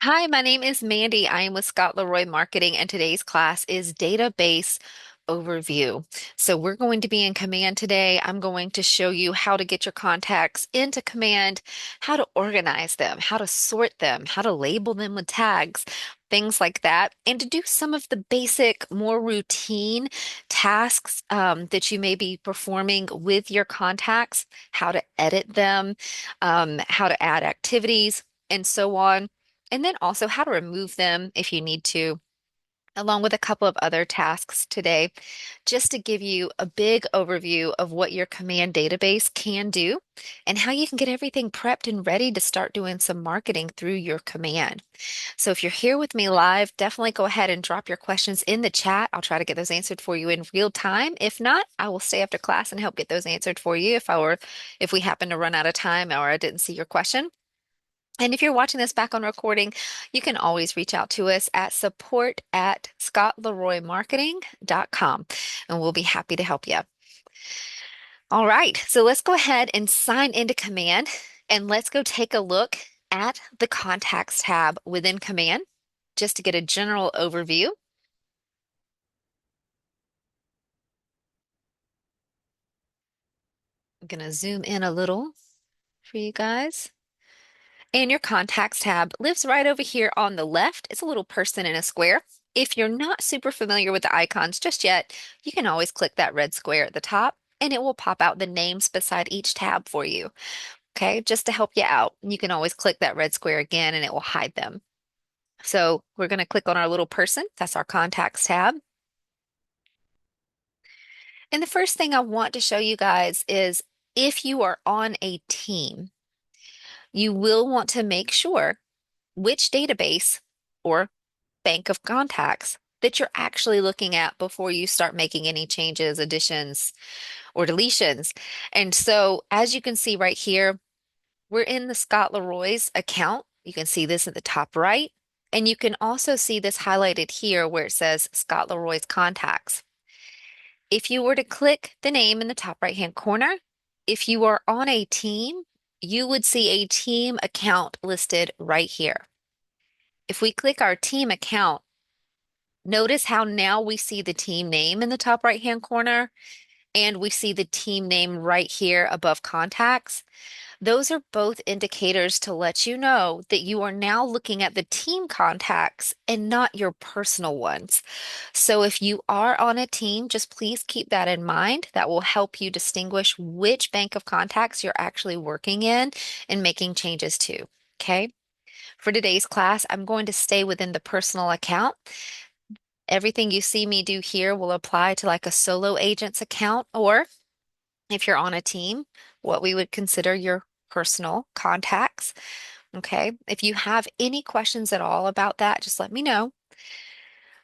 Hi, my name is Mandy. I am with Scott Leroy Marketing, and today's class is Database Overview. So we're going to be in Command today. I'm going to show you how to get your contacts into Command, how to organize them, how to sort them, how to label them with tags, things like that, and to do some of the basic, more routine tasks that you may be performing with your contacts, how to edit them, how to add activities, and so on. And then also how to remove them if you need to, along with a couple of other tasks today, just to give you a big overview of what your command database can do and how you can get everything prepped and ready to start doing some marketing through your command. So if you're here with me live, definitely go ahead and drop your questions in the chat. I'll try to get those answered for you in real time. If not, I will stay after class and help get those answered for you if we happen to run out of time or I didn't see your question. And if you're watching this back on recording, you can always reach out to us at support@scottleroymarketing.com, and we'll be happy to help you. All right, so let's go ahead and sign into Command, and let's go take a look at the Contacts tab within Command, just to get a general overview. I'm going to zoom in a little for you guys. And your Contacts tab lives right over here on the left. It's a little person in a square. If you're not super familiar with the icons just yet, you can always click that red square at the top and it will pop out the names beside each tab for you. Okay, just to help you out. You can always click that red square again and it will hide them. So we're going to click on our little person. That's our Contacts tab. And the first thing I want to show you guys is if you are on a team, you will want to make sure which database or bank of contacts that you're actually looking at before you start making any changes, additions, or deletions. And so, as you can see right here, we're in the Scott Leroy's account. You can see this at the top right. And you can also see this highlighted here where it says Scott Leroy's contacts. If you were to click the name in the top right-hand corner, if you are on a team, you would see a team account listed right here. If we click our team account, notice how now we see the team name in the top right-hand corner and we see the team name right here above contacts. Those are both indicators to let you know that you are now looking at the team contacts and not your personal ones. So if you are on a team, just please keep that in mind. That will help you distinguish which bank of contacts you're actually working in and making changes to. Okay. For today's class, I'm going to stay within the personal account. Everything you see me do here will apply to like a solo agent's account, or if you're on a team, what we would consider your personal contacts. Okay. If you have any questions at all about that, just let me know.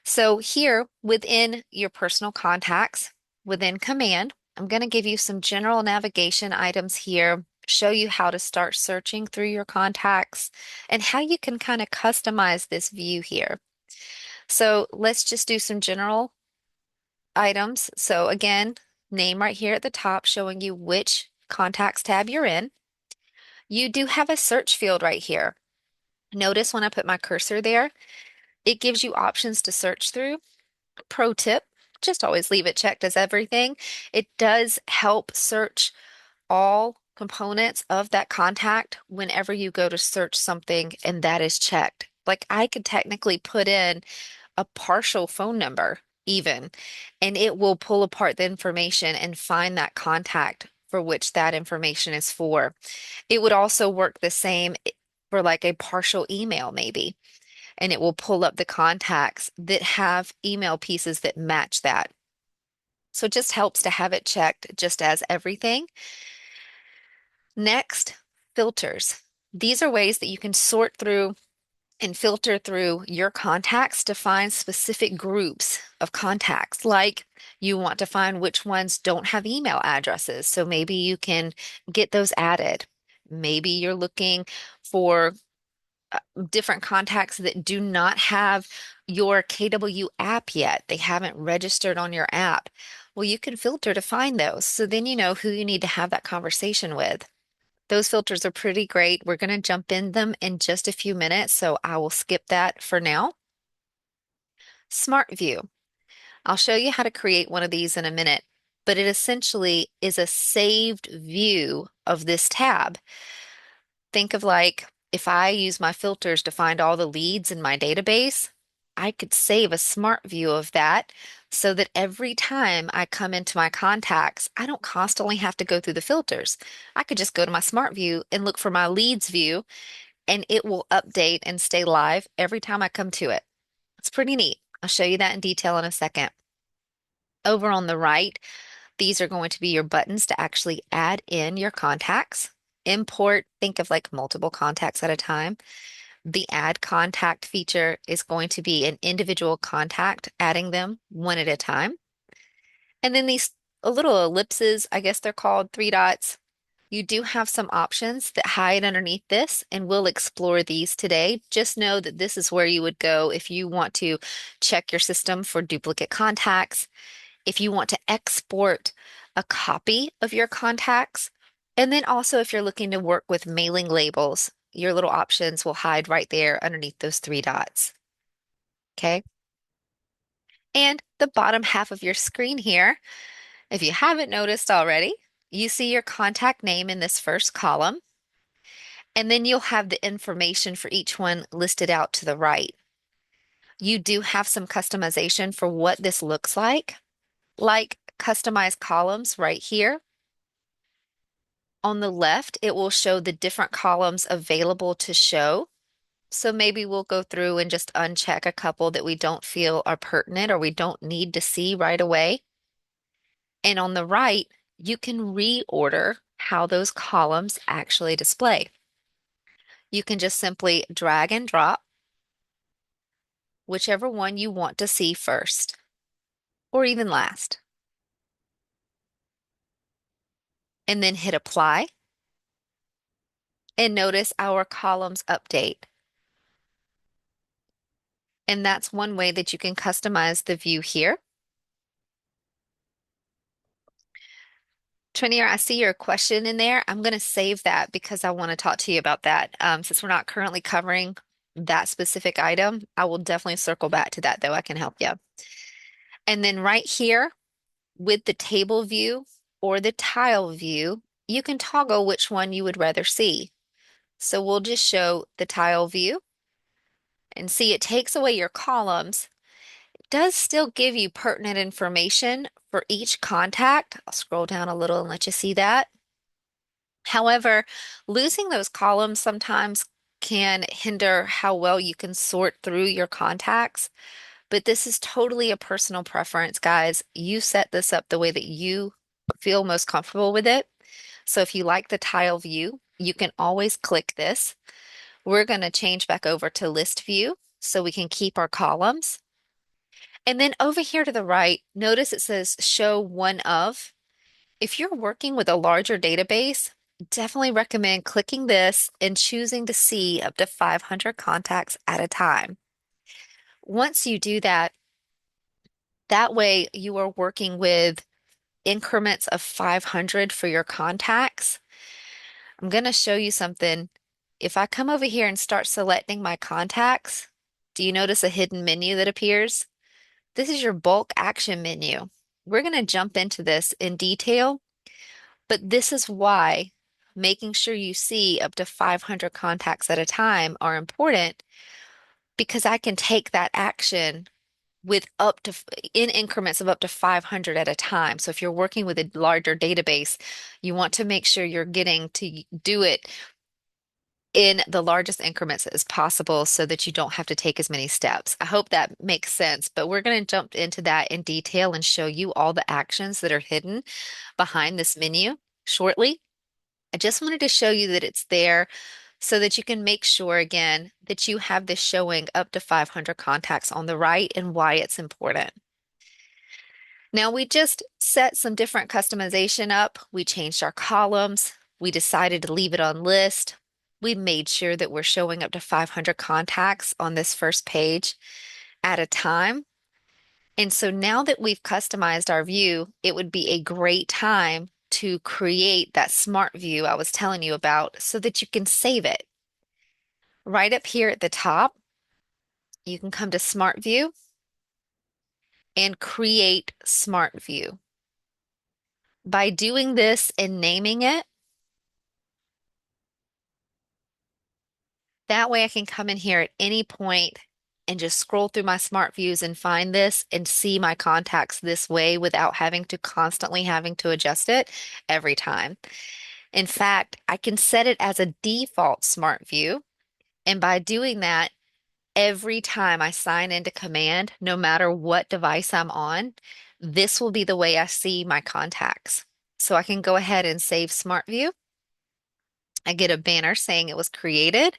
So here within your personal contacts, within Command, I'm going to give you some general navigation items here, show you how to start searching through your contacts and how you can kind of customize this view here. So let's just do some general items. So again, name right here at the top showing you which contacts tab you're in. You do have a search field right here. Notice when I put my cursor there, it gives you options to search through. Pro tip, just always leave it checked as everything. It does help search all components of that contact whenever you go to search something and that is checked. Like I could technically put in a partial phone number even, and it will pull apart the information and find that contact for which that information is for. It would also work the same for like a partial email maybe, and it will pull up the contacts that have email pieces that match that. So it just helps to have it checked just as everything. Next, filters. These are ways that you can sort through and filter through your contacts to find specific groups of contacts. Like you want to find which ones don't have email addresses. So maybe you can get those added. Maybe you're looking for different contacts that do not have your KW app yet. They haven't registered on your app. Well, you can filter to find those. So then you know who you need to have that conversation with. Those filters are pretty great. We're going to jump in them in just a few minutes, so I will skip that for now. Smart View. I'll show you how to create one of these in a minute, but it essentially is a saved view of this tab. Think of like if I use my filters to find all the leads in my database, I could save a smart view of that so that every time I come into my contacts, I don't constantly have to go through the filters. I could just go to my smart view and look for my leads view, and it will update and stay live every time I come to it. It's pretty neat. I'll show you that in detail in a second. Over on the right, these are going to be your buttons to actually add in your contacts. Import, think of like multiple contacts at a time. The add contact feature is going to be an individual contact, adding them one at a time. And then these little ellipses, I guess they're called three dots. You do have some options that hide underneath this, and we'll explore these today. Just know that this is where you would go if you want to check your system for duplicate contacts, if you want to export a copy of your contacts, and then also if you're looking to work with mailing labels, your little options will hide right there underneath those three dots. Okay. And the bottom half of your screen here, if you haven't noticed already, you see your contact name in this first column, and then you'll have the information for each one listed out to the right. You do have some customization for what this looks like customized columns right here. On the left, it will show the different columns available to show. So maybe we'll go through and just uncheck a couple that we don't feel are pertinent or we don't need to see right away. And on the right, you can reorder how those columns actually display. You can just simply drag and drop whichever one you want to see first or even last, and then hit apply. And notice our columns update. And that's one way that you can customize the view here. Trinier, I see your question in there. I'm going to save that because I want to talk to you about that. Since we're not currently covering that specific item, I will definitely circle back to that, though I can help you. And then right here with the table view or the tile view, you can toggle which one you would rather see. So we'll just show the tile view and see it takes away your columns. It does still give you pertinent information for each contact. I'll scroll down a little and let you see that. However, losing those columns sometimes can hinder how well you can sort through your contacts, but this is totally a personal preference, guys. You set this up the way that you feel most comfortable with it. So if you like the tile view, you can always click this. We're going to change back over to list view so we can keep our columns. And then over here to the right, notice it says show one of. If you're working with a larger database, definitely recommend clicking this and choosing to see up to 500 contacts at a time. Once you do that, that way you are working with increments of 500 for your contacts. I'm going to show you something. If I come over here and start selecting my contacts, do you notice a hidden menu that appears? This is your bulk action menu. We're going to jump into this in detail, but this is why making sure you see up to 500 contacts at a time are important, because I can take that action with up to in increments of up to 500 at a time. So if you're working with a larger database, you want to make sure you're getting to do it in the largest increments as possible so that you don't have to take as many steps. I hope that makes sense, but we're going to jump into that in detail and show you all the actions that are hidden behind this menu shortly. I just wanted to show you that it's there so that you can make sure again that you have this showing up to 500 contacts on the right and why it's important. Now we just set some different customization up. We changed our columns. We decided to leave it on list. We made sure that we're showing up to 500 contacts on this first page at a time. And so now that we've customized our view, it would be a great time to create that smart view I was telling you about so that you can save it. Right up here at the top, you can come to Smart View and create Smart View. By doing this and naming it, that way I can come in here at any point and just scroll through my smart views and find this and see my contacts this way without having to constantly having to adjust it every time. In fact, I can set it as a default smart view. And by doing that, every time I sign into Command, no matter what device I'm on, this will be the way I see my contacts. So I can go ahead and save Smart View. I get a banner saying it was created.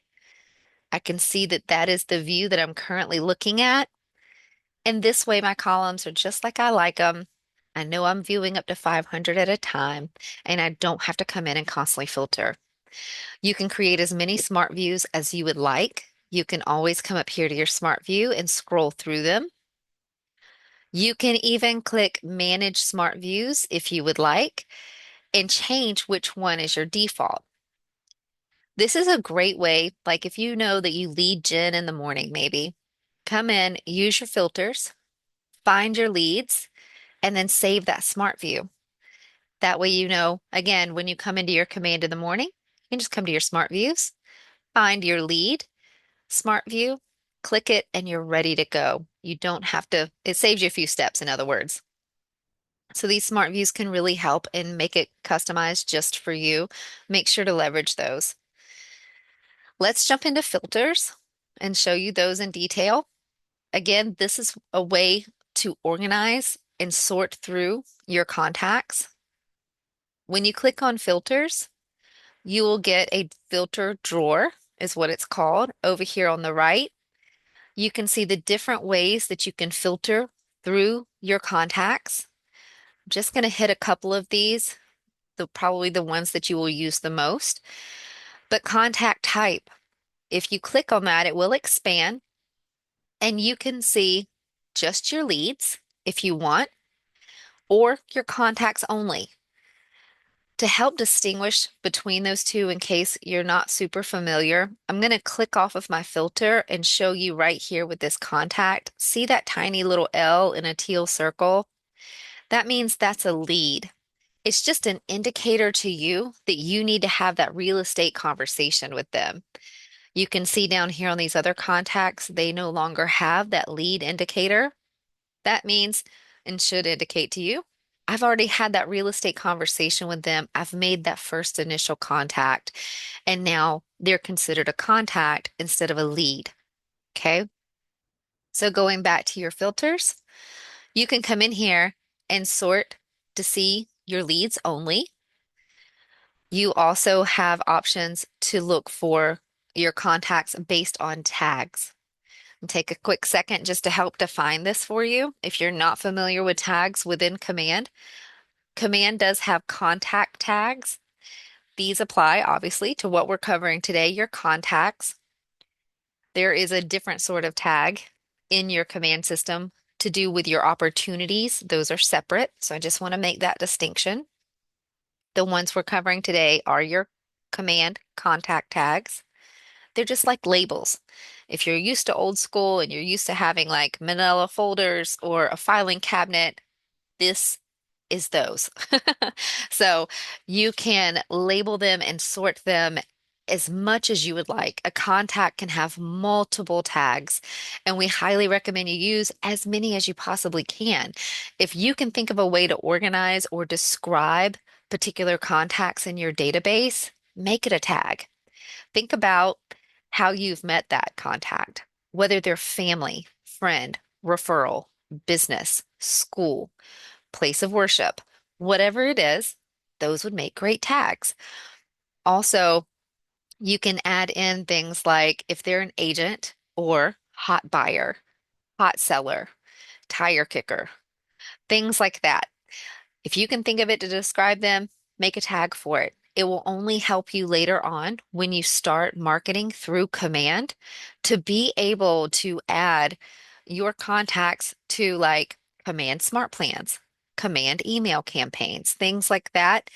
I can see that that is the view that I'm currently looking at. And this way, my columns are just like I like them. I know I'm viewing up to 500 at a time, and I don't have to come in and constantly filter. You can create as many smart views as you would like. You can always come up here to your smart view and scroll through them. You can even click Manage Smart Views if you would like and change which one is your default. This is a great way, like if you know that you lead gen in the morning, maybe come in, use your filters, find your leads, and then save that smart view. That way, you know, again, when you come into your command in the morning, you can just come to your smart views, find your lead, smart view, click it, and you're ready to go. You don't have to, it saves you a few steps, in other words. So these smart views can really help and make it customized just for you. Make sure to leverage those. Let's jump into filters and show you those in detail. Again, this is a way to organize and sort through your contacts. When you click on filters, you will get a filter drawer, is what it's called, over here on the right. You can see the different ways that you can filter through your contacts. I'm just going to hit a couple of these, probably the ones that you will use the most. But contact type, if you click on that, it will expand and you can see just your leads if you want, or your contacts only. To help distinguish between those two in case you're not super familiar, I'm going to click off of my filter and show you right here with this contact. See that tiny little L in a teal circle? That means that's a lead. It's just an indicator to you that you need to have that real estate conversation with them. You can see down here on these other contacts, they no longer have that lead indicator. That means, and should indicate to you, I've already had that real estate conversation with them. I've made that first initial contact, and now they're considered a contact instead of a lead. Okay. So going back to your filters, you can come in here and sort to see your leads only. You also have options to look for your contacts based on tags. And take a quick second just to help define this for you. If you're not familiar with tags within Command, Command does have contact tags. These apply obviously to what we're covering today, your contacts. There is a different sort of tag in your command system to do with your opportunities. Those are separate. So I just want to make that distinction. The ones we're covering today are your command contact tags. They're just like labels. If you're used to old school and you're used to having like manila folders or a filing cabinet, this is those. So you can label them and sort them as much as you would like. A contact can have multiple tags, and we highly recommend you use as many as you possibly can. If you can think of a way to organize or describe particular contacts in your database, make it a tag. Think about how you've met that contact, whether they're family, friend, referral, business, school, place of worship, whatever it is, those would make great tags. Also, you can add in things like if they're an agent or hot buyer, hot seller, tire kicker, things like that. If you can think of it to describe them, make a tag for it. It will only help you later on when you start marketing through command to be able to add your contacts to like command smart plans, command email campaigns, things like that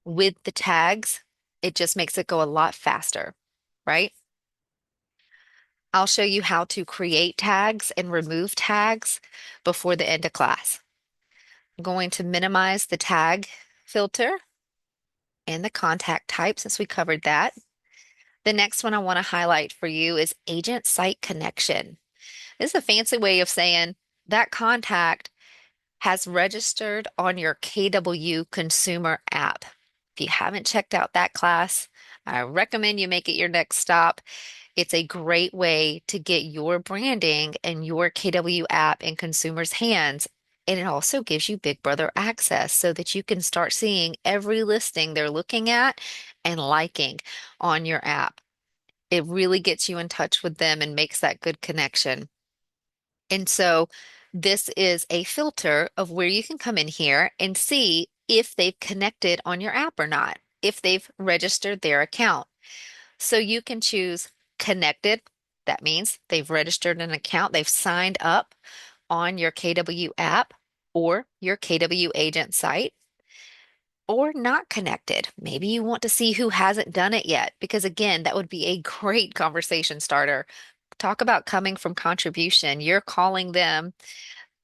with the tags. It just makes it go a lot faster, right? I'll show you how to create tags and remove tags before the end of class. I'm going to minimize the tag filter and the contact type since we covered that. The next one I want to highlight for you is agent site connection. This is a fancy way of saying that contact has registered on your KW consumer app. If you haven't checked out that class, I recommend you make it your next stop. It's a great way to get your branding and your KW app in consumers' hands. And it also gives you Big Brother access so that you can start seeing every listing they're looking at and liking on your app. It really gets you in touch with them and makes that good connection. And so this is a filter of where you can come in here and see if they've connected on your app or not, if they've registered their account. So you can choose connected. That means they've registered an account, they've signed up on your KW app or your KW agent site, or not connected. Maybe you want to see who hasn't done it yet, because again, that would be a great conversation starter. Talk about coming from contribution. You're calling them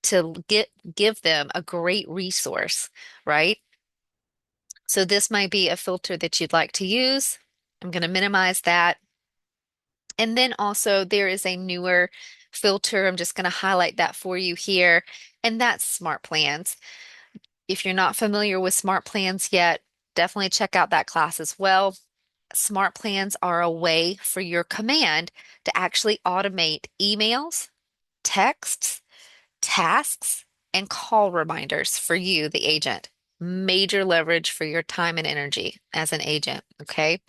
to give them a great resource, right? So this might be a filter that you'd like to use. I'm going to minimize that. And then also there is a newer filter. I'm just going to highlight that for you here, and that's smart plans. If you're not familiar with smart plans yet, definitely check out that class as well. Smart plans are a way for your command to actually automate emails, texts, tasks, and call reminders for you, the agent. Major leverage for your time and energy as an agent, okay?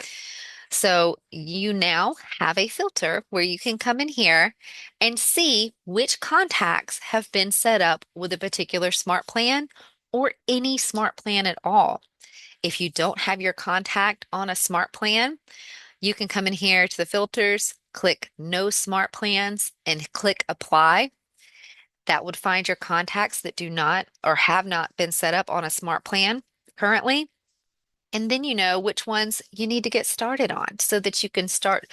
So you now have a filter where you can come in here and see which contacts have been set up with a particular smart plan or any smart plan at all. If you don't have your contact on a smart plan, you can come in here to the filters, click No Smart Plans, and click Apply. That would find your contacts that do not or have not been set up on a smart plan currently. And then you know which ones you need to get started on so that you can start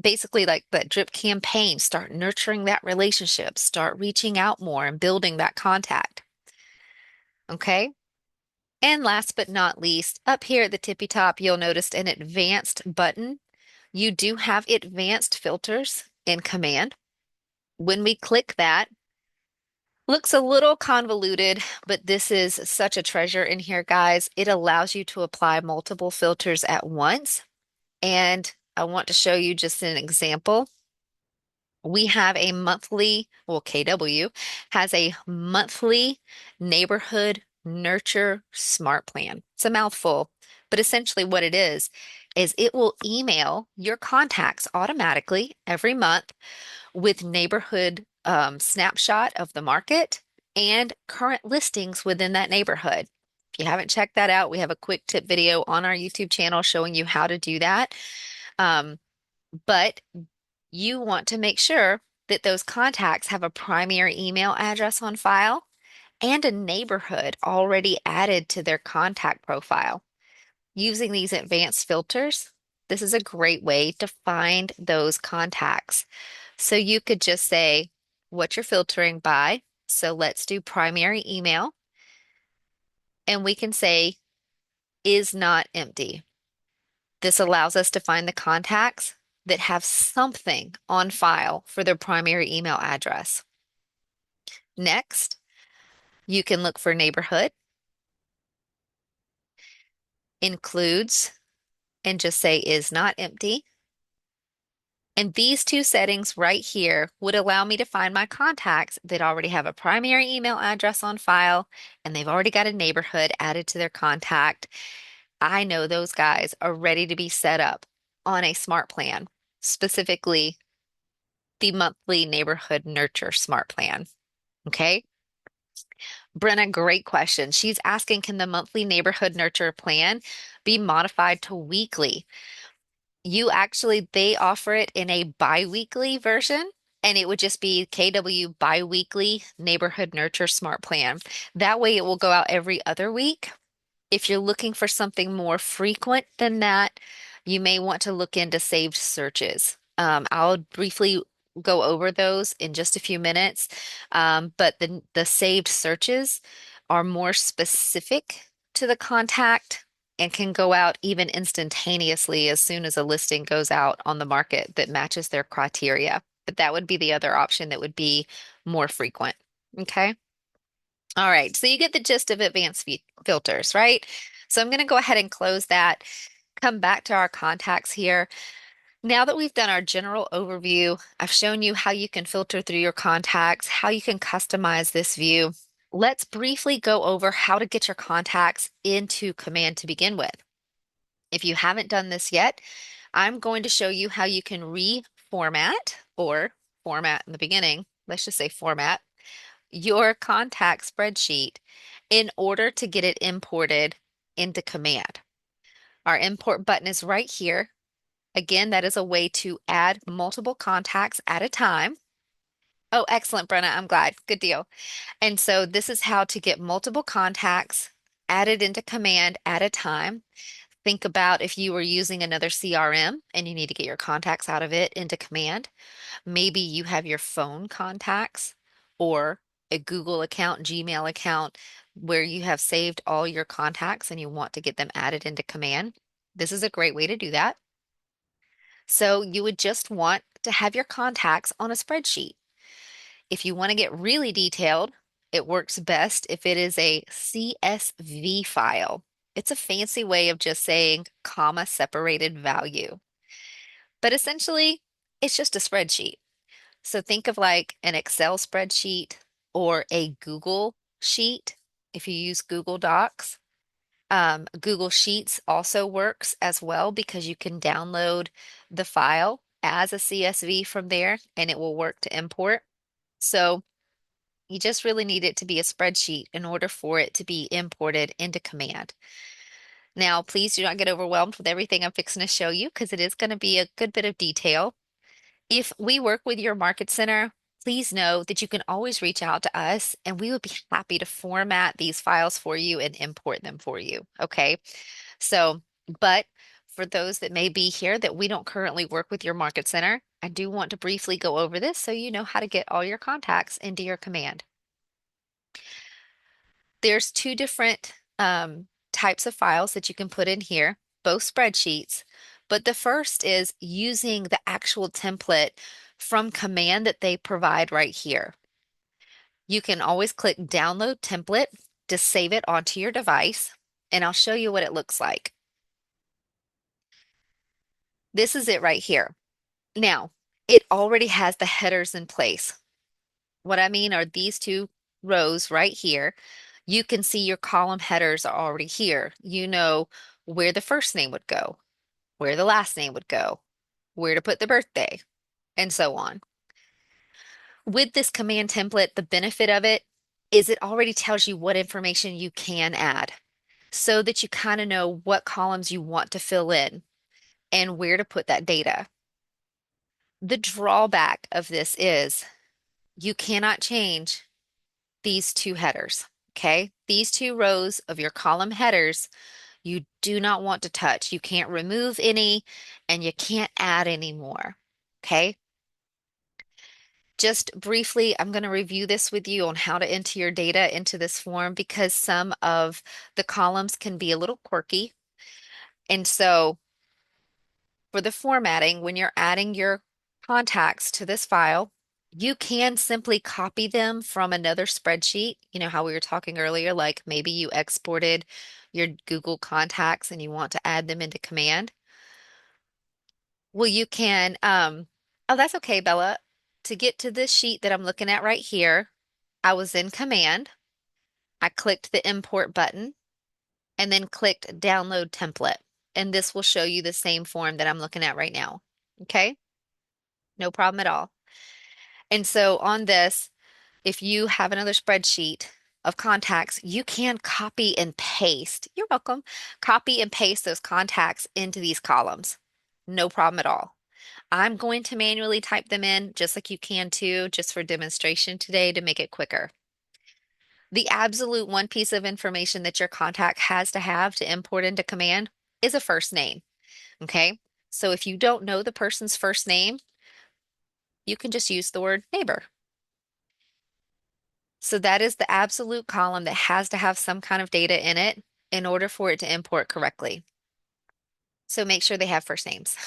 basically like that drip campaign, start nurturing that relationship, start reaching out more and building that contact. Okay. And last but not least, up here at the tippy top, you'll notice an advanced button. You do have advanced filters in Command. When we click that, looks a little convoluted, but this is such a treasure in here, guys. It allows you to apply multiple filters at once. And I want to show you just an example. We have a monthly, well, KW has a monthly neighborhood nurture smart plan. It's a mouthful, but essentially what it is it will email your contacts automatically every month with neighborhood snapshot of the market and current listings within that neighborhood. If you haven't checked that out, we have a quick tip video on our YouTube channel showing you how to do that. But you want to make sure that those contacts have a primary email address on file and a neighborhood already added to their contact profile. Using these advanced filters, this is a great way to find those contacts. So you could just say what you're filtering by. So let's do primary email, and we can say is not empty. This allows us to find the contacts that have something on file for their primary email address. Next, you can look for neighborhood, includes, and just say is not empty. And these two settings right here would allow me to find my contacts that already have a primary email address on file and they've already got a neighborhood added to their contact. I know those guys are ready to be set up on a smart plan, specifically the monthly neighborhood nurture smart plan. Okay. Brenna, great question. She's asking, can the monthly neighborhood nurture plan be modified to weekly? They offer it in a bi-weekly version. and it would just be KW Biweekly Neighborhood Nurture Smart Plan. That way it will go out every other week. If you're looking for something more frequent than that, you may want to look into saved searches. I'll briefly go over those in just a few minutes, but the saved searches are more specific to the contact and can go out even instantaneously as soon as a listing goes out on the market that matches their criteria. But that would be the other option that would be more frequent. Okay. All right, so you get the gist of advanced filters, right? So I'm going to go ahead and close that, come back to our contacts here. Now that we've done our general overview, I've shown you how you can filter through your contacts, how you can customize this view. Let's briefly go over how to get your contacts into Command to begin with. If you haven't done this yet, I'm going to show you how you can reformat or format in the beginning. Let's just say format your contact spreadsheet in order to get it imported into Command. Our import button is right here. Again, that is a way to add multiple contacts at a time. Oh, excellent, Brenna. I'm glad. Good deal. And so this is how to get multiple contacts added into Command at a time. Think about if you were using another CRM and you need to get your contacts out of it into Command. Maybe you have your phone contacts or a Google account, Gmail account, where you have saved all your contacts and you want to get them added into Command. This is a great way to do that. So you would just want to have your contacts on a spreadsheet. If you want to get really detailed, it works best if it is a CSV file. It's a fancy way of just saying comma separated value. But essentially, it's just a spreadsheet. So think of like an Excel spreadsheet or a Google sheet if you use Google Docs. Google Sheets also works as well because you can download the file as a CSV from there and it will work to import. So you just really need it to be a spreadsheet in order for it to be imported into Command. Now, please do not get overwhelmed with everything I'm fixing to show you because it is going to be a good bit of detail. If we work with your market center, please know that you can always reach out to us and we would be happy to format these files for you and import them for you. Okay. So, but for those that may be here that we don't currently work with your market center, I do want to briefly go over this so you know how to get all your contacts into your Command. There's two different types of files that you can put in here, both spreadsheets. But the first is using the actual template from Command that they provide right here. You can always click Download Template to save it onto your device, and I'll show you what it looks like. This is it right here. Now, it already has the headers in place. What I mean are these two rows right here. You can see your column headers are already here. You know where the first name would go, where the last name would go, where to put the birthday, and so on. With this command template, the benefit of it is it already tells you what information you can add so that you kind of know what columns you want to fill in and where to put that data. The drawback of this is you cannot change these two headers. Okay, these two rows of your column headers, you do not want to touch. You can't remove any and you can't add any more. Okay, just briefly, I'm going to review this with you on how to enter your data into this form because some of the columns can be a little quirky. And so for the formatting, when you're adding your contacts to this file, you can simply copy them from another spreadsheet. You know how we were talking earlier, like maybe you exported your Google contacts and you want to add them into Command. Well, you can, oh, that's okay, Bella. To get to this sheet that I'm looking at right here, I was in Command. I clicked the import button and then clicked download template. And this will show you the same form that I'm looking at right now. Okay, no problem at all. And so on this, if you have another spreadsheet of contacts, you can copy and paste. You're welcome. Copy and paste those contacts into these columns. No problem at all. I'm going to manually type them in just like you can too, just for demonstration today to make it quicker. The absolute one piece of information that your contact has to have to import into command is a first name. Okay. So if you don't know the person's first name, you can just use the word neighbor. So that is the absolute column that has to have some kind of data in it in order for it to import correctly. So make sure they have first names.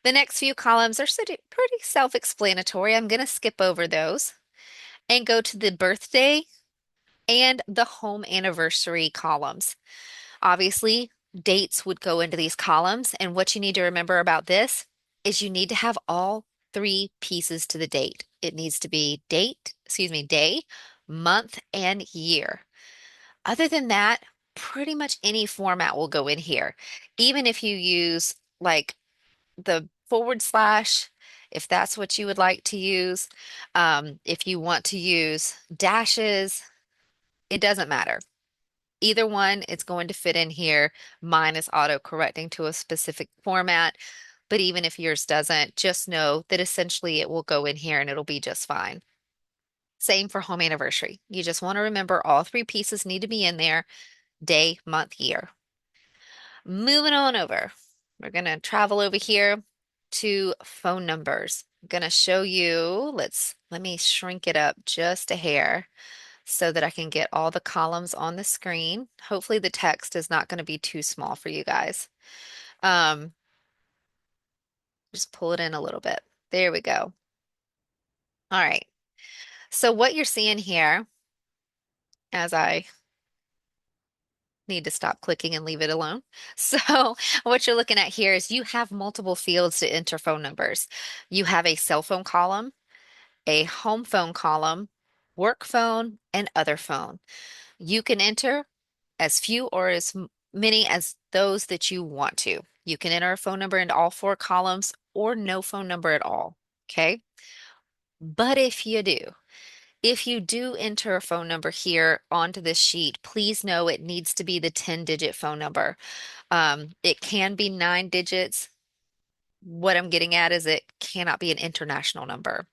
The next few columns are pretty self-explanatory. I'm going to skip over those and go to the birthday and the home anniversary columns. Obviously, dates would go into these columns, and what you need to remember about this is you need to have all three pieces to the date. It needs to be day, month, and year. Other than that, pretty much any format will go in here. Even if you use like the forward slash, if that's what you would like to use, if you want to use dashes, it doesn't matter. Either one, it's going to fit in here. Mine is auto correcting to a specific format, but even if yours doesn't, just know that essentially it will go in here and it'll be just fine. Same for home anniversary. You just want to remember all three pieces need to be in there, day, month, year. Moving on over. We're going to travel over here to phone numbers. I'm going to show you, let me shrink it up just a hair so that I can get all the columns on the screen. Hopefully the text is not going to be too small for you guys. Um, just pull it in a little bit. There we go. All right. So what you're seeing here, as I need to stop clicking and leave it alone. So what you're looking at here is you have multiple fields to enter phone numbers. You have a cell phone column, a home phone column, work phone, and other phone. You can enter as few or as many as those that you want to. You can enter a phone number into all four columns or no phone number at all. Okay. But if you do enter a phone number here onto this sheet, please know it needs to be the 10-digit phone number. It can be 9 digits. What I'm getting at is it cannot be an international number.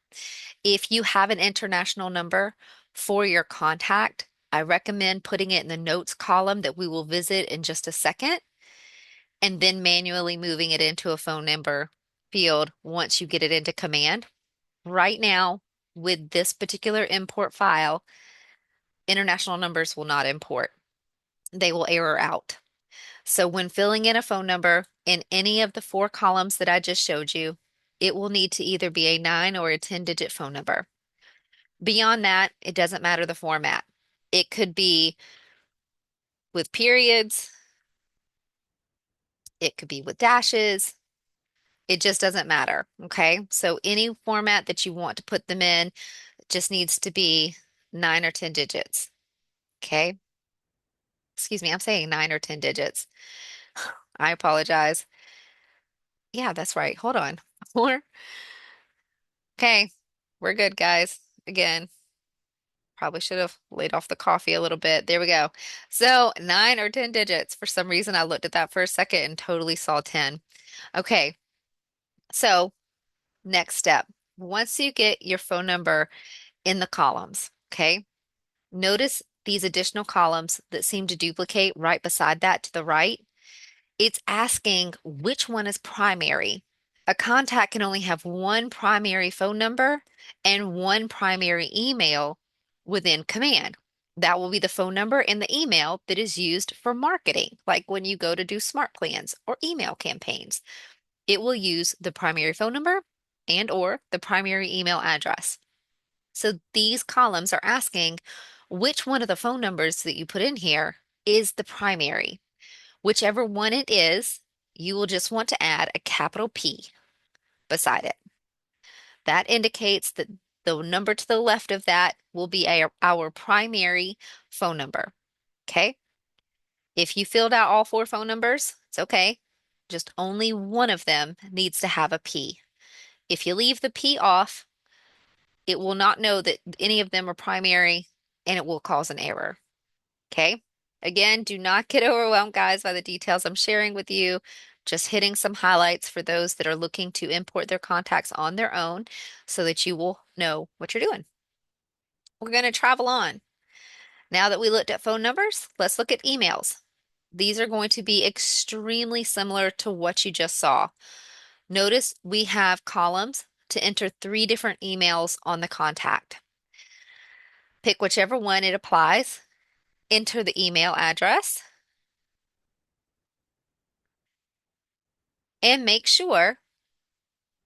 If you have an international number for your contact, I recommend putting it in the notes column that we will visit in just a second, and then manually moving it into a phone number field once you get it into command. Right now, with this particular import file, international numbers will not import. They will error out. So when filling in a phone number in any of the four columns that I just showed you, it will need to either be a 9 or a 10-digit phone number. Beyond that, it doesn't matter the format. It could be with periods, it could be with dashes. It just doesn't matter. Okay. So any format that you want to put them in just needs to be 9 or 10 digits. Okay. Excuse me, I'm saying 9 or 10 digits. I apologize. Yeah, that's right. Hold on. Four. Okay. We're good, guys. Again, probably should have laid off the coffee a little bit. There we go. So 9 or 10 digits. For some reason, I looked at that for a second and totally saw 10. Okay. So next step. Once you get your phone number in the columns, okay, notice these additional columns that seem to duplicate right beside that to the right. It's asking which one is primary. A contact can only have one primary phone number and one primary email within command. That will be the phone number and the email that is used for marketing, like when you go to do smart plans or email campaigns. It will use the primary phone number and or the primary email address. So these columns are asking which one of the phone numbers that you put in here is the primary. Whichever one it is, you will just want to add a capital P beside it. That indicates that the number to the left of that will be our primary phone number. Okay? If you filled out all four phone numbers, it's okay. Just only one of them needs to have a P. If you leave the P off, it will not know that any of them are primary and it will cause an error. Okay? Again, do not get overwhelmed, guys, by the details I'm sharing with you. Just hitting some highlights for those that are looking to import their contacts on their own so that you will know what you're doing. We're going to travel on. Now that we looked at phone numbers, let's look at emails. These are going to be extremely similar to what you just saw. Notice we have columns to enter three different emails on the contact. Pick whichever one it applies, enter the email address, and make sure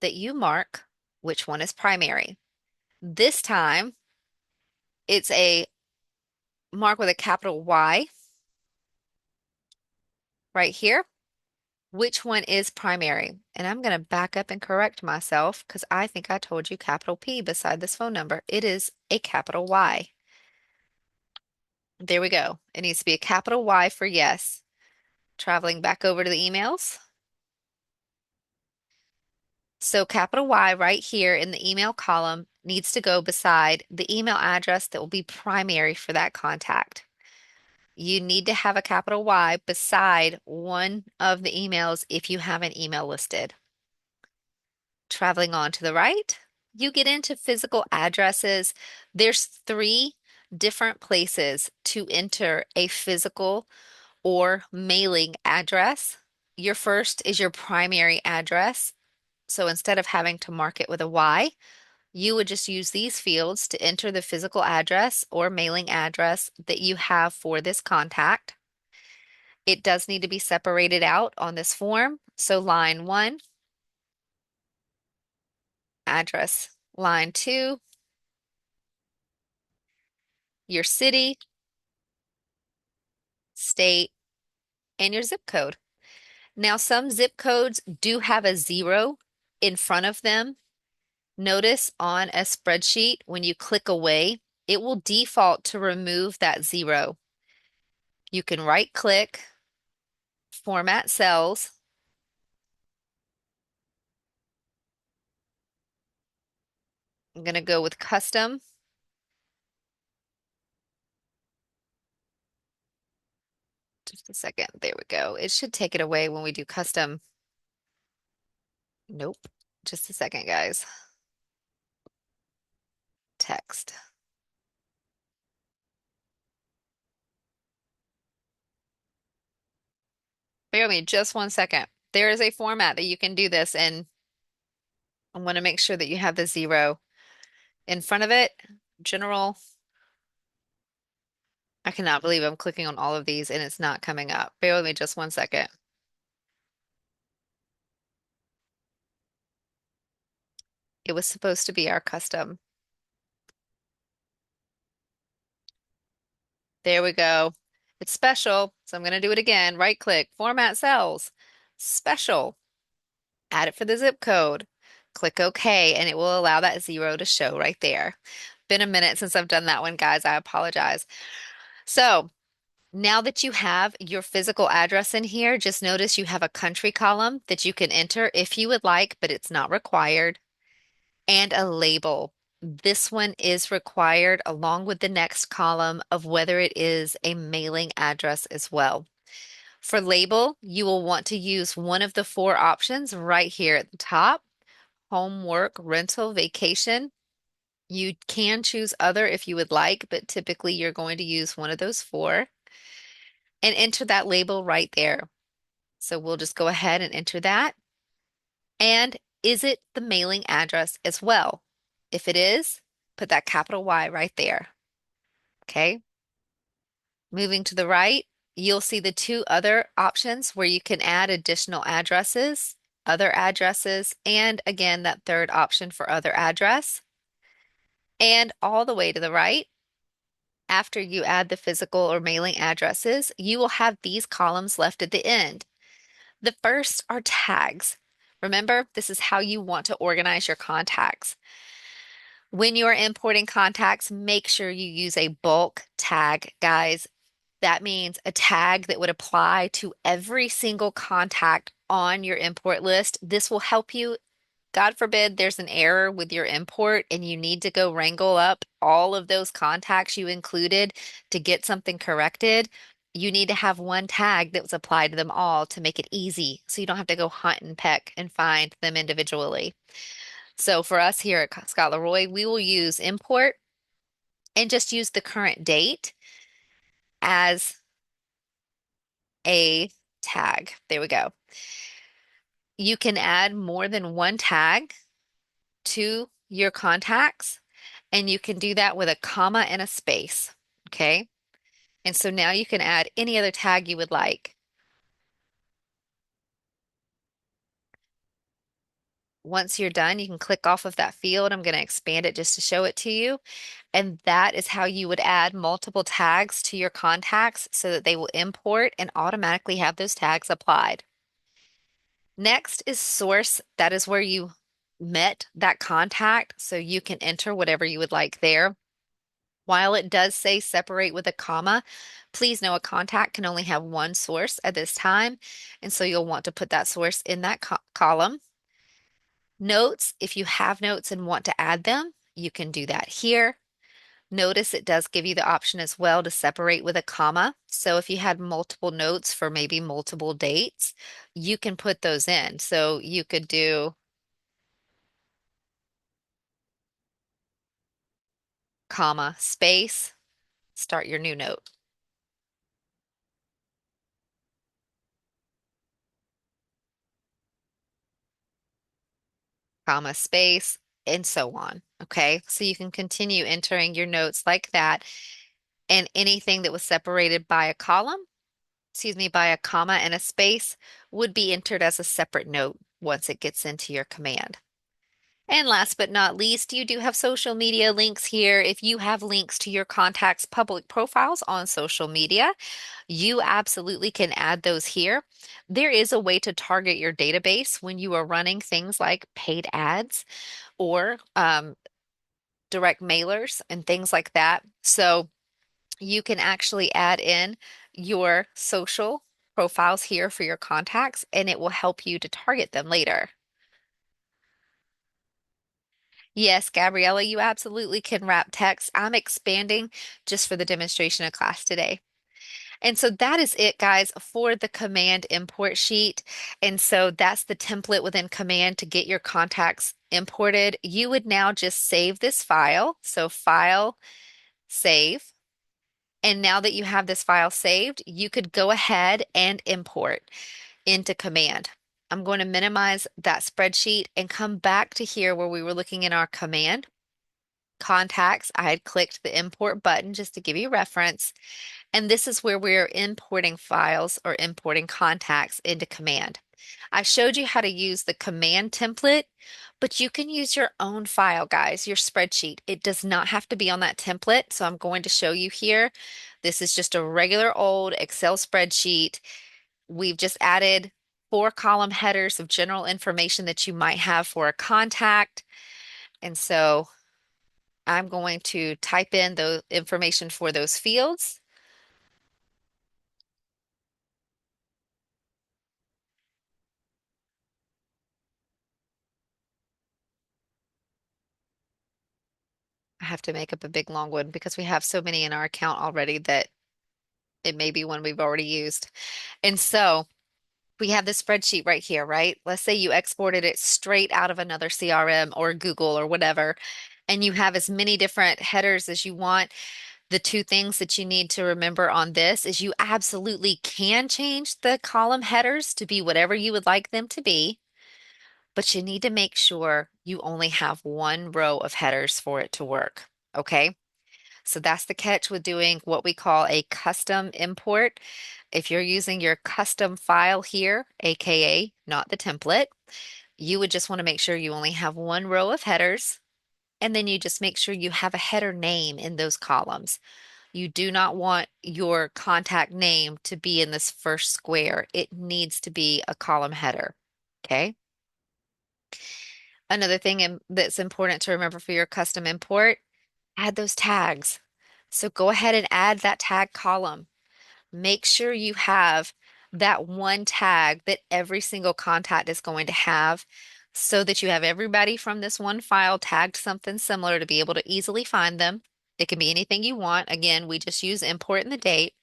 that you mark which one is primary. This time, it's a mark with a capital Y right here. Which one is primary? And I'm going to back up and correct myself because I think I told you capital P beside this phone number. It is a capital Y. There we go. It needs to be a capital Y for yes. Traveling back over to the emails. So capital Y right here in the email column needs to go beside the email address that will be primary for that contact. You need to have a capital Y beside one of the emails if you have an email listed. Traveling on to the right, you get into physical addresses. There's three different places to enter a physical or mailing address. Your first is your primary address. So instead of having to mark it with a Y, you would just use these fields to enter the physical address or mailing address that you have for this contact. It does need to be separated out on this form. So line 1, address. Line 2, your city, state, and your zip code. Now, some zip codes do have a 0 in front of them. Notice on a spreadsheet, when you click away, it will default to remove that 0. You can right click, format cells. I'm going to go with custom. Just a second. There we go. It should take it away when we do custom. Nope. Just a second, guys. Text. Bear with me just one second. There is a format that you can do this in. I want to make sure that you have the 0 in front of it. General. I cannot believe I'm clicking on all of these and it's not coming up. Bear with me just one second. It was supposed to be our custom. There we go. It's special, so I'm going to do it again. Right click, format cells, special, add it for the zip code. Click OK, and it will allow that 0 to show right there. Been a minute since I've done that one, guys. I apologize. So now that you have your physical address in here, just notice you have a country column that you can enter if you would like, but it's not required, and a label. This one is required along with the next column of whether it is a mailing address as well. For label, you will want to use one of the four options right here at the top: home, work, rental, vacation. You can choose other if you would like, but typically you're going to use one of those four and enter that label right there. So we'll just go ahead and enter that. And is it the mailing address as well? If it is, put that capital Y right there. Okay. Moving to the right, you'll see the two other options where you can add additional addresses, other addresses, and again, that third option for other address. And all the way to the right, after you add the physical or mailing addresses, you will have these columns left at the end. The first are tags. Remember, this is how you want to organize your contacts. When you are importing contacts, make sure you use a bulk tag, guys. That means a tag that would apply to every single contact on your import list. This will help you. God forbid there's an error with your import and you need to go wrangle up all of those contacts you included to get something corrected. You need to have one tag that was applied to them all to make it easy so you don't have to go hunt and peck and find them individually. So for us here at Scott Leroy, we will use import and just use the current date as a tag. There we go. You can add more than one tag to your contacts, and you can do that with a comma and a space. Okay. And so now you can add any other tag you would like. Once you're done, you can click off of that field. I'm going to expand it just to show it to you. And that is how you would add multiple tags to your contacts so that they will import and automatically have those tags applied. Next is source. That is where you met that contact, so you can enter whatever you would like there. While it does say separate with a comma, please know a contact can only have one source at this time, and so you'll want to put that source in that column. Notes, if you have notes and want to add them, you can do that here. Notice it does give you the option as well to separate with a comma. So if you had multiple notes for maybe multiple dates, you can put those in. So you could do comma, space, start your new note, comma, space, and so on. Okay, so you can continue entering your notes like that, and anything that was separated by a column, excuse me, by a comma and a space would be entered as a separate note once it gets into your command. And last but not least, you do have social media links here. If you have links to your contacts' public profiles on social media, you absolutely can add those here. There is a way to target your database when you are running things like paid ads or direct mailers and things like that. So you can actually add in your social profiles here for your contacts, and it will help you to target them later. Yes, Gabriella, you absolutely can wrap text. I'm expanding just for the demonstration of class today. And so that is it, guys, for the command import sheet. And so that's the template within command to get your contacts imported. You would now just save this file. So file, save. And now that you have this file saved, you could go ahead and import into command. I'm going to minimize that spreadsheet and come back to here where we were looking in our command contacts. I had clicked the import button just to give you reference. And this is where we're importing files or importing contacts into command. I showed you how to use the command template, but you can use your own file, guys, your spreadsheet. It does not have to be on that template. So I'm going to show you here. This is just a regular old Excel spreadsheet. We've just added 4 column headers of general information that you might have for a contact. And so I'm going to type in the information for those fields. I have to make up a big long one because we have so many in our account already that it may be one we've already used. And so we have this spreadsheet right here, right? Let's say you exported it straight out of another CRM or Google or whatever, and you have as many different headers as you want. The two things that you need to remember on this is you absolutely can change the column headers to be whatever you would like them to be, but you need to make sure you only have one row of headers for it to work. Okay? So that's the catch with doing what we call a custom import. If you're using your custom file here, aka not the template, you would just want to make sure you only have one row of headers, and then you just make sure you have a header name in those columns. You do not want your contact name to be in this first square. It needs to be a column header. Okay. Another thing that's important to remember for your custom import, add those tags. So go ahead and add that tag column. Make sure you have that one tag that every single contact is going to have so that you have everybody from this one file tagged something similar to be able to easily find them. It can be anything you want. Again, we just use import and the date.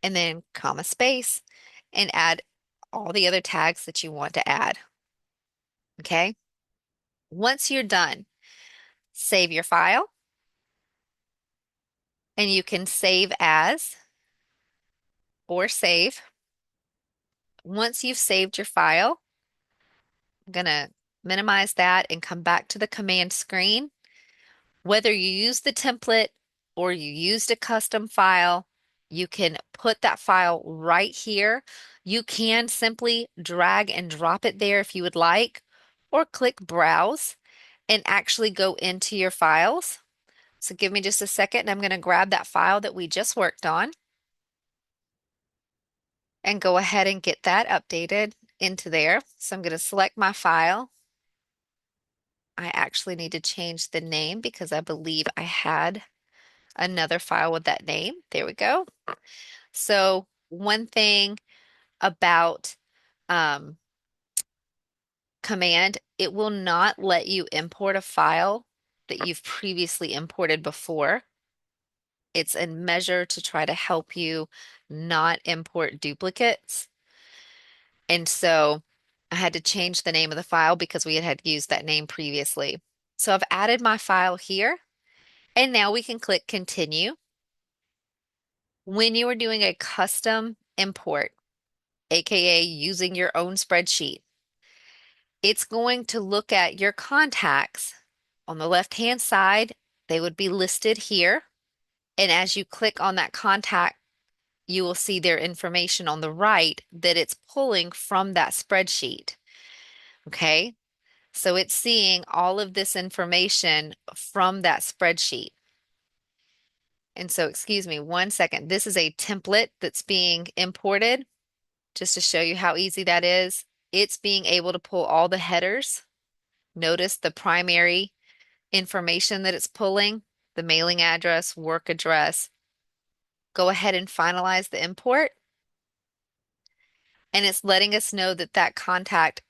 and then comma space and add all the other tags that you want to add. Okay. Once you're done, save your file and you can save as or save. Once you've saved your file, I'm going to minimize that and come back to the command screen. Whether you use the template or you used a custom file, you can put that file right here. You can simply drag and drop it there if you would like, or click Browse and actually go into your files. So give me just a second and I'm going to grab that file that we just worked on and go ahead and get that updated into there. So I'm going to select my file. I actually need to change the name because I believe I had another file with that name. There we go. So one thing about um, command, it will not let you import a file that you've previously imported before. It's a measure to try to help you not import duplicates. And so I had to change the name of the file because we had used that name previously. So I've added my file here, and now we can click continue. When you are doing a custom import, aka using your own spreadsheet, it's going to look at your contacts. On the left-hand side, they would be listed here. And as you click on that contact, you will see their information on the right that it's pulling from that spreadsheet. Okay, so it's seeing all of this information from that spreadsheet. And so, excuse me, one second. This is a template that's being imported just to show you how easy that is. It's being able to pull all the headers. Notice the primary information that it's pulling, the mailing address, work address. Go ahead and finalize the import. And it's letting us know that that contact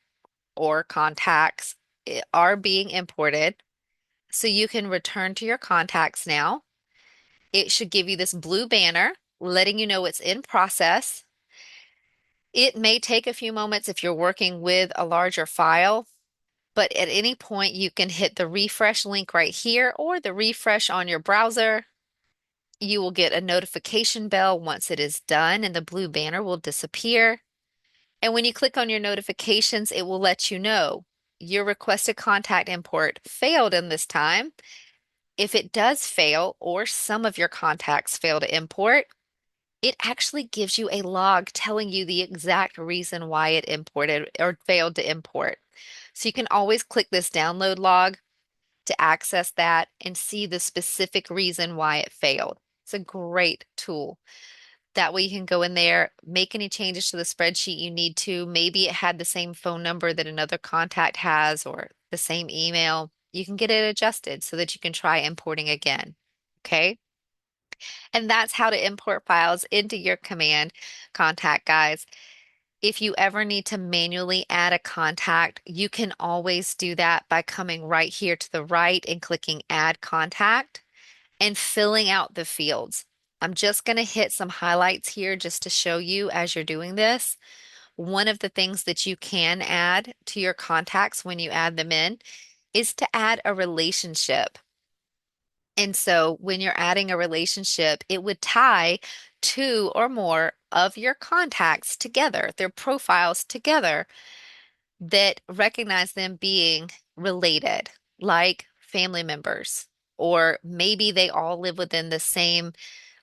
or contacts are being imported. So you can return to your contacts now. It should give you this blue banner letting you know it's in process. It may take a few moments if you're working with a larger file, but at any point you can hit the refresh link right here or the refresh on your browser. You will get a notification bell once it is done and the blue banner will disappear. And when you click on your notifications, it will let you know your requested contact import failed in this time. If it does fail or some of your contacts fail to import, it actually gives you a log telling you the exact reason why it imported or failed to import. So you can always click this download log to access that and see the specific reason why it failed. It's a great tool. That way you can go in there, make any changes to the spreadsheet you need to. Maybe it had the same phone number that another contact has or the same email. You can get it adjusted so that you can try importing again. Okay. And that's how to import files into your command contact, guys. If you ever need to manually add a contact, you can always do that by coming right here to the right and clicking Add Contact and filling out the fields. I'm just going to hit some highlights here just to show you as you're doing this. One of the things that you can add to your contacts when you add them in is to add a relationship. And so when you're adding a relationship, it would tie two or more of your contacts together, their profiles together that recognize them being related, like family members, or maybe they all live within the same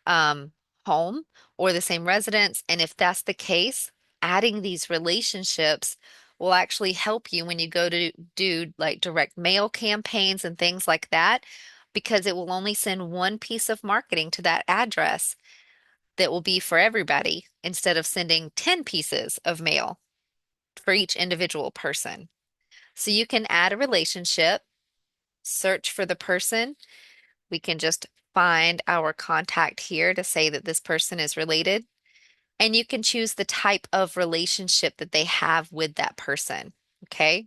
um, home or the same residence. And if that's the case, adding these relationships will actually help you when you go to do like direct mail campaigns and things like that, because it will only send one piece of marketing to that address that will be for everybody instead of sending 10 pieces of mail for each individual person. So you can add a relationship, search for the person. We can just find our contact here to say that this person is related. And you can choose the type of relationship that they have with that person. Okay.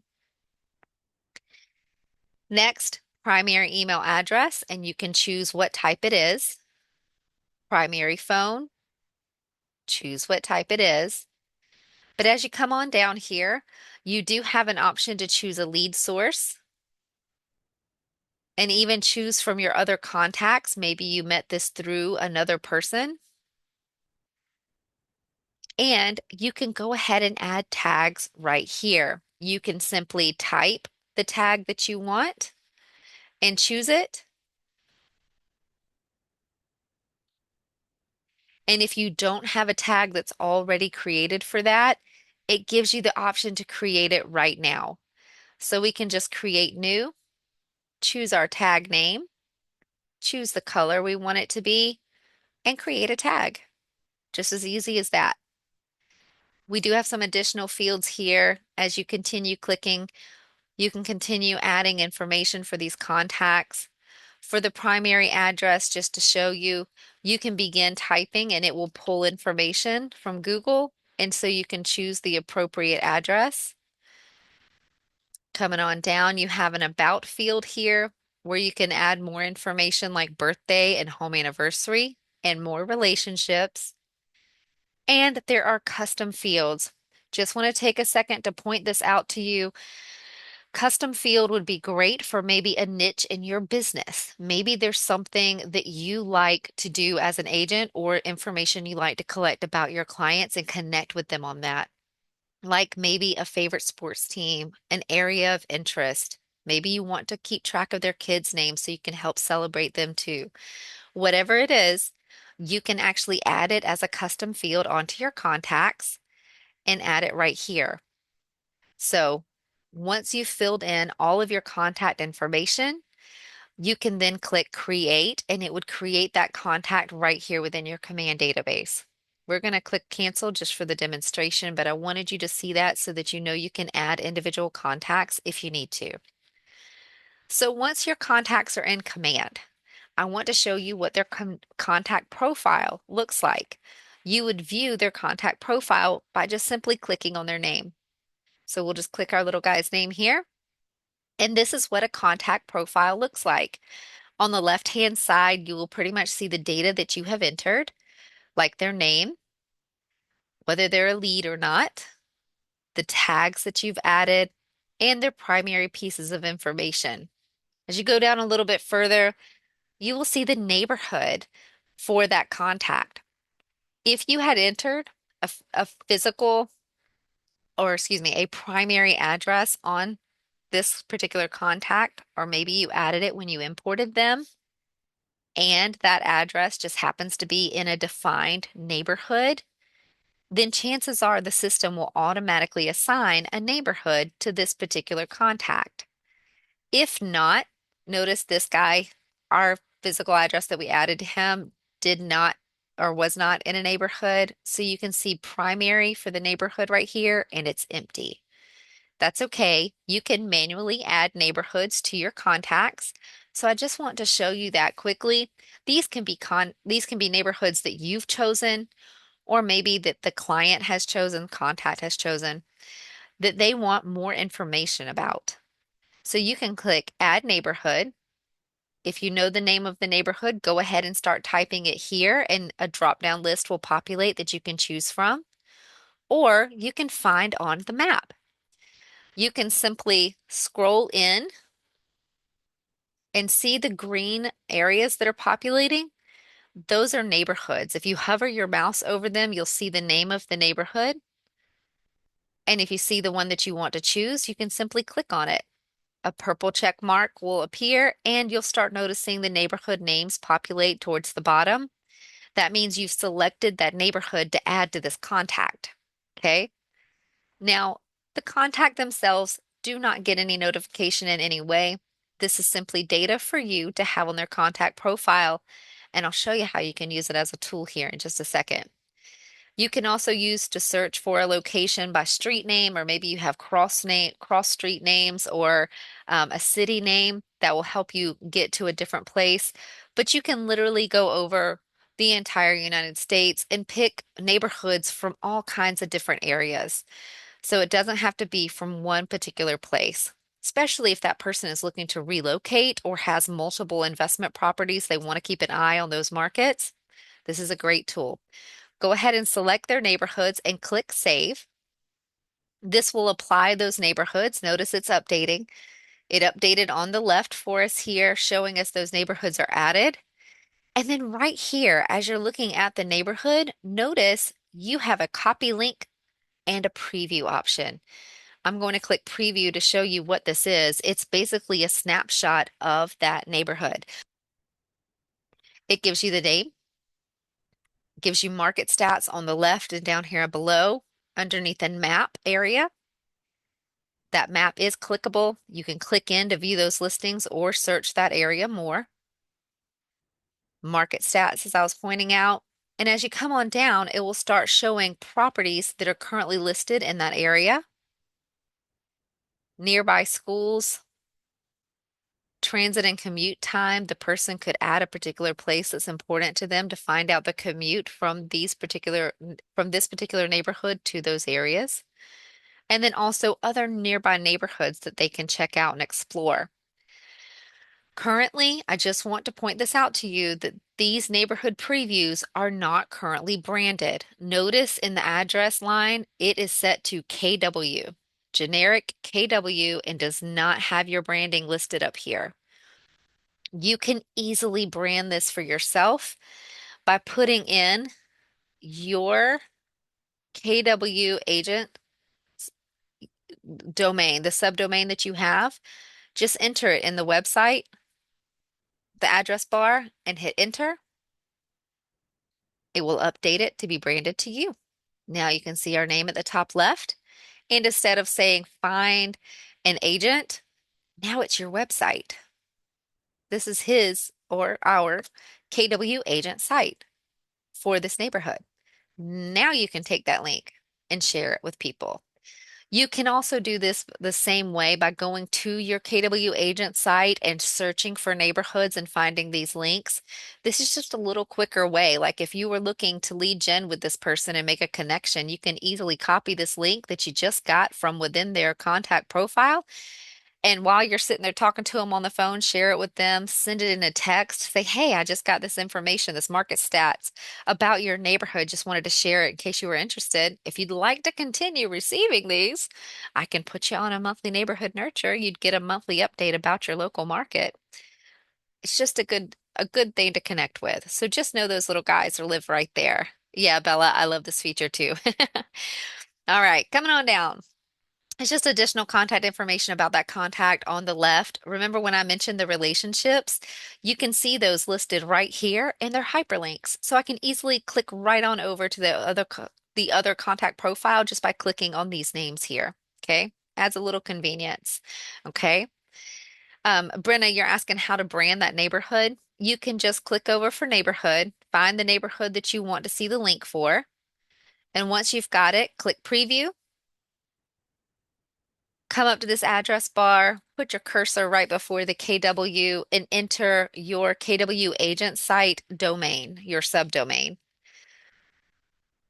Next, primary email address, and you can choose what type it is. Primary phone, choose what type it is. But as you come on down here, you do have an option to choose a lead source and even choose from your other contacts. Maybe you met this through another person. And you can go ahead and add tags right here. You can simply type the tag that you want and choose it. And if you don't have a tag that's already created for that, it gives you the option to create it right now. So we can just create new, choose our tag name, choose the color we want it to be, and create a tag. Just as easy as that. We do have some additional fields here. As you continue clicking, you can continue adding information for these contacts. For the primary address, just to show you, you can begin typing and it will pull information from Google. And so you can choose the appropriate address. Coming on down, you have an about field here where you can add more information like birthday and home anniversary and more relationships. And there are custom fields. Just want to take a second to point this out to you. Custom field would be great for maybe a niche in your business. Maybe there's something that you like to do as an agent or information you like to collect about your clients and connect with them on that. Like maybe a favorite sports team, an area of interest. Maybe you want to keep track of their kids' names so you can help celebrate them too. Whatever it is, you can actually add it as a custom field onto your contacts and add it right here. So once you've filled in all of your contact information, you can then click create and it would create that contact right here within your command database. We're going to click cancel just for the demonstration, but I wanted you to see that so that you know you can add individual contacts if you need to. So once your contacts are in command, I want to show you what their contact profile looks like. You would view their contact profile by just simply clicking on their name. So we'll just click our little guy's name here. And this is what a contact profile looks like. On the left-hand side, you will pretty much see the data that you have entered, like their name, whether they're a lead or not, the tags that you've added, and their primary pieces of information. As you go down a little bit further, you will see the neighborhood for that contact. If you had entered a physical, or excuse me, a primary address on this particular contact, or maybe you added it when you imported them, and that address just happens to be in a defined neighborhood, then chances are the system will automatically assign a neighborhood to this particular contact. If not, notice this guy, our physical address that we added to him did not or was not in a neighborhood. So you can see primary for the neighborhood right here, and it's empty. That's okay. You can manually add neighborhoods to your contacts. So I just want to show you that quickly. These can be neighborhoods that you've chosen, or maybe that the client has chosen, contact has chosen, that they want more information about. So you can click Add Neighborhood. If you know the name of the neighborhood, go ahead and start typing it here, and a drop-down list will populate that you can choose from, or you can find on the map. You can simply scroll in and see the green areas that are populating. Those are neighborhoods. If you hover your mouse over them, you'll see the name of the neighborhood. And if you see the one that you want to choose, you can simply click on it. A purple check mark will appear, and you'll start noticing the neighborhood names populate towards the bottom. That means you've selected that neighborhood to add to this contact. Okay. Now, the contact themselves do not get any notification in any way. This is simply data for you to have on their contact profile, and I'll show you how you can use it as a tool here in just a second. You can also use to search for a location by street name, or maybe you have cross street names, or a city name that will help you get to a different place. But you can literally go over the entire United States and pick neighborhoods from all kinds of different areas. So it doesn't have to be from one particular place, especially if that person is looking to relocate or has multiple investment properties. They want to keep an eye on those markets. This is a great tool. Go ahead and select their neighborhoods and click Save. This will apply those neighborhoods. Notice it's updating. It updated on the left for us here, showing us those neighborhoods are added. And then right here, as you're looking at the neighborhood, notice you have a copy link and a preview option. I'm going to click preview to show you what this is. It's basically a snapshot of that neighborhood. It gives you the name, gives you market stats on the left and down here below underneath the map area. That map is clickable. You can click in to view those listings or search that area more. Market stats, as I was pointing out. And as you come on down, it will start showing properties that are currently listed in that area, nearby schools, transit and commute time. The person could add a particular place that's important to them to find out the commute from this particular neighborhood to those areas. And then also other nearby neighborhoods that they can check out and explore. Currently, I just want to point this out to you that these neighborhood previews are not currently branded. Notice in the address line, it is set to KW, generic KW, and does not have your branding listed up here. You can easily brand this for yourself by putting in your KW agent domain, the subdomain that you have. Just enter it in the website, the address bar, and hit enter. It will update it to be branded to you. Now you can see our name at the top left. And instead of saying find an agent, now it's your website. This is his or our KW agent site for this neighborhood. Now you can take that link and share it with people. You can also do this the same way by going to your KW agent site and searching for neighborhoods and finding these links. This is just a little quicker way. Like if you were looking to lead gen with this person and make a connection, you can easily copy this link that you just got from within their contact profile. And while you're sitting there talking to them on the phone, share it with them, send it in a text, say, hey, I just got this information, this market stats about your neighborhood. Just wanted to share it in case you were interested. If you'd like to continue receiving these, I can put you on a monthly neighborhood nurture. You'd get a monthly update about your local market. It's just a good thing to connect with. So just know those little guys are live right there. Yeah, Bella, I love this feature too. All right, coming on down. It's just additional contact information about that contact on the left. Remember when I mentioned the relationships? You can see those listed right here and they're hyperlinks. So I can easily click right on over to the other contact profile just by clicking on these names here. Okay. Adds a little convenience. Okay. Brenna, you're asking how to brand that neighborhood. You can just click over for neighborhood, find the neighborhood that you want to see the link for. And once you've got it, click preview. Come up to this address bar, put your cursor right before the KW and enter your KW agent site domain, your subdomain.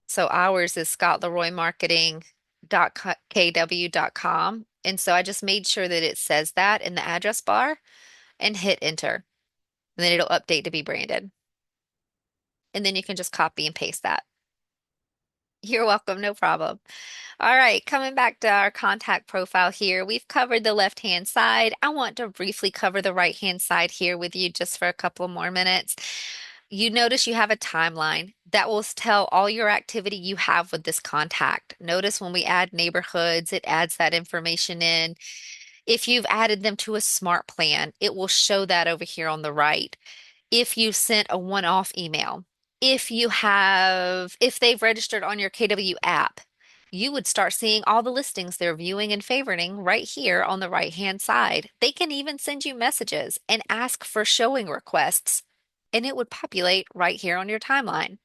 So ours is scottleroymarketing.kw.com. And so I just made sure that it says that in the address bar and hit enter. And then it'll update to be branded. And then you can just copy and paste that. You're welcome, no problem. All right, coming back to our contact profile here, we've covered the left-hand side. I want to briefly cover the right-hand side here with you just for a couple more minutes. You notice you have a timeline that will tell all your activity you have with this contact. Notice when we add neighborhoods, it adds that information in. If you've added them to a smart plan, it will show that over here on the right. If you sent a one-off email, if they've registered on your KW app, you would start seeing all the listings they're viewing and favoriting right here on the right-hand side. They can even send you messages and ask for showing requests, and it would populate right here on your timeline.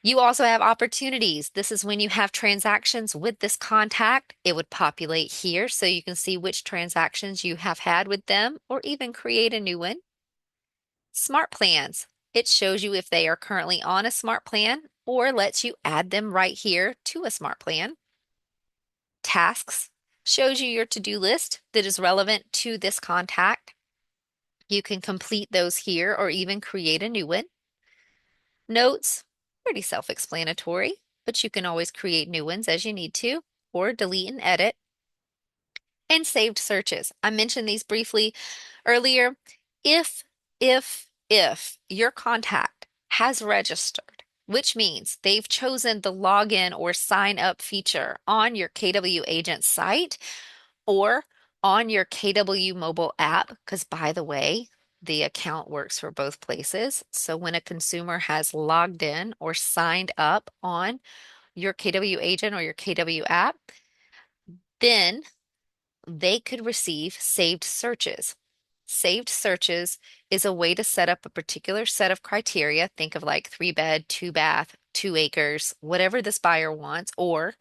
You also have opportunities. This is when you have transactions with this contact. It would populate here so you can see which transactions you have had with them or even create a new one. Smart plans. It shows you if they are currently on a smart plan or lets you add them right here to a smart plan. Tasks shows you your to-do list that is relevant to this contact. You can complete those here or even create a new one. Notes, Pretty self-explanatory, but you can always create new ones as you need to, or delete and edit. And saved searches. I mentioned these briefly earlier. If, if your contact has registered, which means they've chosen the login or sign up feature on your KW agent site or on your KW mobile app, because by the way, the account works for both places. So when a consumer has logged in or signed up on your KW agent or your KW app, then they could receive saved searches. Saved searches is a way to set up a particular set of criteria. Think of like 3 bed, 2 bath, 2 acres, whatever this buyer wants, or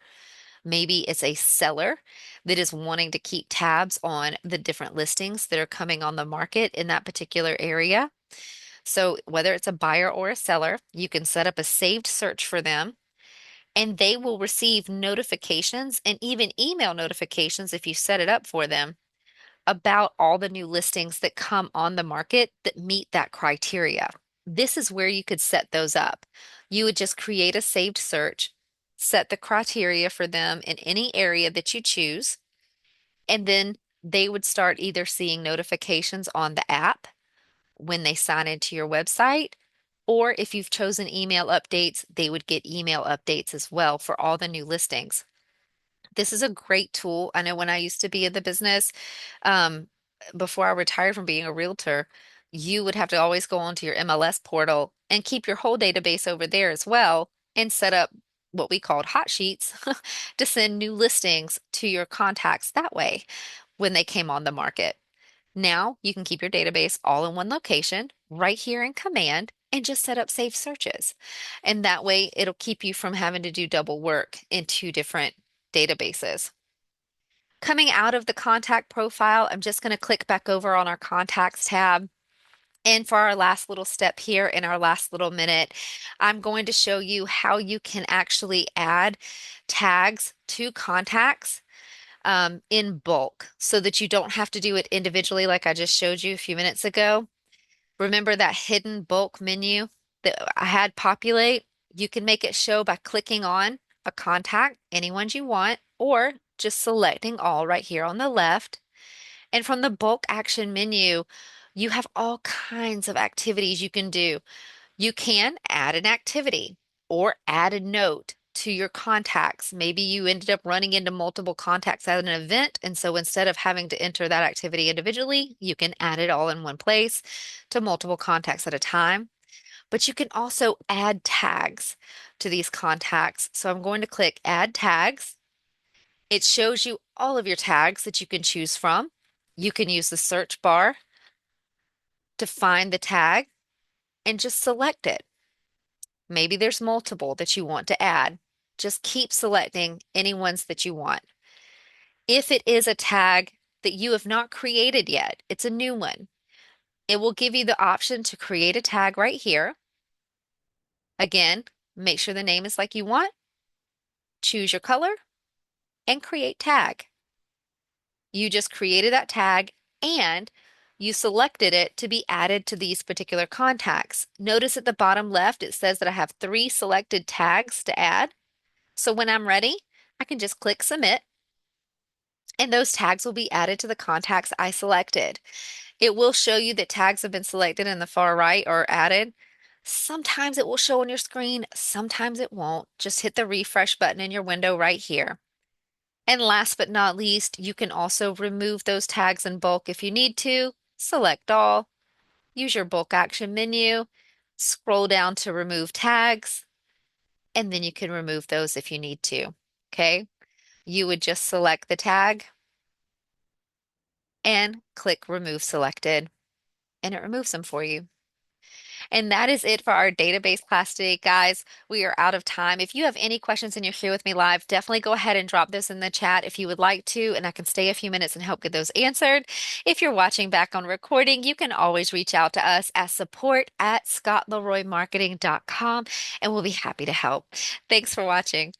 maybe it's a seller that is wanting to keep tabs on the different listings that are coming on the market in that particular area. So whether it's a buyer or a seller, you can set up a saved search for them and they will receive notifications and even email notifications if you set it up for them about all the new listings that come on the market that meet that criteria. This is where you could set those up. You would just create a saved search, set the criteria for them in any area that you choose, and then they would start either seeing notifications on the app when they sign into your website, or if you've chosen email updates, they would get email updates as well for all the new listings. This is a great tool. I know when I used to be in the business, um, before I retired from being a realtor, you would have to always go onto your MLS portal and keep your whole database over there as well and set up what we called hot sheets to send new listings to your contacts that way when they came on the market. Now you can keep your database all in one location right here in Command and just set up safe searches. And that way it'll keep you from having to do double work in two different databases. Coming out of the contact profile, I'm just going to click back over on our contacts tab. And for our last little step here in our last little minute, I'm going to show you how you can actually add tags to contacts in bulk so that you don't have to do it individually like I just showed you a few minutes ago. Remember that hidden bulk menu that I had populate? You can make it show by clicking on a contact, any ones you want, or just selecting all right here on the left. And from the bulk action menu, you have all kinds of activities you can do. You can add an activity or add a note to your contacts. Maybe you ended up running into multiple contacts at an event, and so instead of having to enter that activity individually, you can add it all in one place to multiple contacts at a time. But you can also add tags to these contacts. So I'm going to click Add Tags. It shows you all of your tags that you can choose from. You can use the search bar to find the tag and just select it. Maybe there's multiple that you want to add. Just keep selecting any ones that you want. If it is a tag that you have not created yet, it's a new one. It will give you the option to create a tag right here. Again, make sure the name is like you want, choose your color, and create tag. You just created that tag and you selected it to be added to these particular contacts. Notice at the bottom left, it says that I have 3 selected tags to add. So when I'm ready, I can just click submit and those tags will be added to the contacts I selected. It will show you that tags have been selected in the far right or added. Sometimes it will show on your screen, sometimes it won't. Just hit the refresh button in your window right here. And last but not least, you can also remove those tags in bulk if you need to. Select all, use your bulk action menu, scroll down to remove tags, and then you can remove those if you need to. Okay? You would just select the tag and click remove selected, and it removes them for you. And that is it for our database class today, guys. We are out of time. If you have any questions and you're here with me live, definitely go ahead and drop this in the chat if you would like to, and I can stay a few minutes and help get those answered. If you're watching back on recording, you can always reach out to us at support@scottleroymarketing.com, and we'll be happy to help. Thanks for watching.